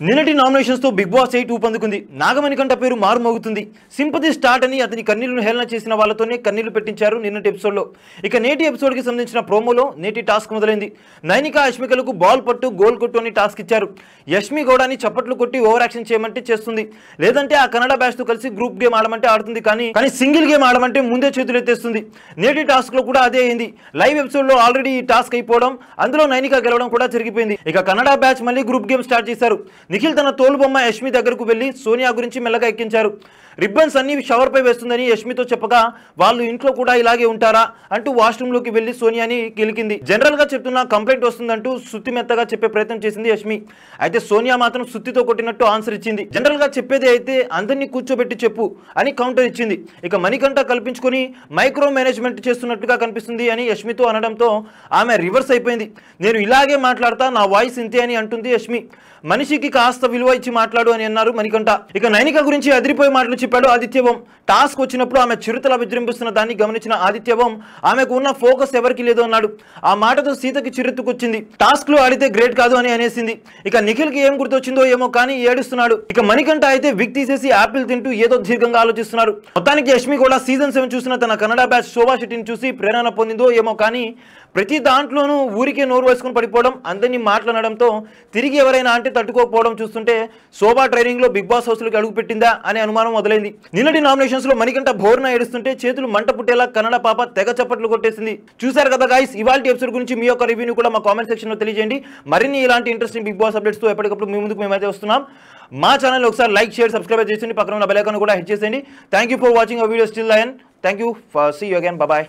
నిన్నటి నామినేషన్స్ తో big boss 8 ఊపందుకుంది. Nagamanikanta పేరు మారుమోగుతుంది. సింపతి స్టార్ట్ అని అతని కన్నీళ్లను హేళన చేసిన వాళ్ళతోనే కన్నీళ్లు పెట్టించారు నిన్నటి ఎపిసోడ్ లో. ఇక నేటి ఎపిసోడ్ కి సంబంధించిన ప్రోమోలో నేటి టాస్క్ మొదలైంది. నైనిక అశ్మికలకు బాల్ పట్టు గోల్ కొట్టు అని టాస్క్ ఇచ్చారు. యష్మి గౌడాని చప్పట్లు కొట్టి ఓవర్ యాక్షన్ చేయమంటే చేస్తుంది, లేదంటే ఆ కన్నడ బ్యాచ్ తో కలిసి గ్రూప్ గేమ్ ఆడమంటే ఆడుతుంది. కానీ సింగిల్ గేమ్ ఆడమంటే ముందే చేతులు ఎత్తేస్తుంది. నేటి టాస్క్ లో కూడా అదే అయింది. లైవ్ ఎపిసోడ్ లో ఆల్రెడీ ఈ టాస్క్ అయిపోవడం, అందులో నైనిక గెలవడం కూడా జరిగిపోయింది. ఇక కన్నడ బ్యాచ్ మళ్ళీ గ్రూప్ గేమ్ స్టార్ట్ చేశారు. నిఖిల్ తన తోలుబొమ్మ యష్మి దగ్గరకు వెళ్లి సోనియా గురించి మెల్లగా ఎక్కించారు. రిబ్బన్స్ అన్ని షవర్ పై వేస్తుందని యష్మితో చెప్పగా, వాళ్ళు ఇంట్లో కూడా ఇలాగే ఉంటారా అంటూ వాష్రూమ్ లోకి వెళ్లి సోనియాని కిలికింది. జనరల్ గా చెప్తున్నా కంప్లైంట్ వస్తుందంటూ సుత్తి మెత్తగా చెప్పే ప్రయత్నం చేసింది యష్మి. అయితే సోనియా మాత్రం సుత్తితో కొట్టినట్టు ఆన్సర్ ఇచ్చింది. జనరల్ గా చెప్పేది అయితే అందరినీ కూర్చోబెట్టి చెప్పు అని కౌంటర్ ఇచ్చింది. ఇక మణికంఠ కల్పించుకొని మైక్రో మేనేజ్మెంట్ చేస్తున్నట్టుగా కనిపిస్తుంది అని యష్మితో అనడంతో ఆమె రివర్స్ అయిపోయింది. నేను ఇలాగే మాట్లాడతా, నా వాయిస్ ఇంతే అని అంటుంది యష్మి. మనిషికి కాస్త విలువ ఇచ్చి మాట్లాడు అని అన్నారు మణికంఠ. ఇక నైనిక గురించి అదిరిపోయే మాటలు చెప్పాడు ఆదిత్యవం. టాస్క్ వచ్చినప్పుడు ఆమె చిరుతలా విజృంభిస్తున్న దాన్ని గమనించిన ఆదిత్యవం ఆమెకు ఉన్న ఫోకస్ ఎవరికి లేదు అన్నాడు. ఆ మాటతో సీతకి చిరెత్తుకొచ్చింది. టాస్క్ లో ఆడితే గ్రేట్ కాదు అని అనేసింది. ఇక నిఖిల్ కి ఏం గుర్తొచ్చిందో ఏమో కానీ ఏడుస్తున్నాడు. ఇక మణికంఠ అయితే విగ్ తీసేసి యాపిల్ తింటూ ఏదో దీర్ఘంగా ఆలోచిస్తున్నారు. మొత్తానికి యష్మి కూడా సీజన్ 7 చూసిన తన కన్నడ బ్యాచ్ శోభా శెట్టిని చూసి ప్రేరణ పొందిందో ఏమో కానీ ప్రతి దాంట్లోనూ ఊరికే నోరు వేసుకుని పడిపోవడం, అందరినీ మాట్లాడడంతో తిరిగి ఎవరైనా అంటే తట్టుకోకపోవడం చూస్తుంటే శోభా ట్రైనింగ్ లో బిగ్ బాస్ హౌస్ లోకి అడుగు పెట్టిందా అనే అనుమానం మొదలైంది. నిన్నటి నామినేషన్స్ లో మణికంఠ బోర్న ఏడుస్తుంటే చేతులు మంట పుట్టేలా కన్నడ పాప తెగ చప్పట్లు కొట్టేసింది. చూశారు కదా గైస్, ఇవాల్టి ఎపిసోడ్ గురించి మీ యొక్క రివ్యూని కూడా మా కామెంట్ సెక్షన్ లో తెలియజేయండి. మరిన్ని ఇలాంటి ఇంట్రెస్టింగ్ బిగ్ బాస్ అప్డేట్స్ తో ఎప్పటికప్పుడు మీ ముందుకు మేమైతే వస్తున్నాం. మా ఛానల్ ఒకసారి లైక్, షేర్, సబ్స్క్రైబ్ చేసి పక్కన ఉన్న బెల్ ఐకాన్ కూడా హిట్ చేసేయండి. Thank you for watching our video still lion. Thank you for see you again. Bye.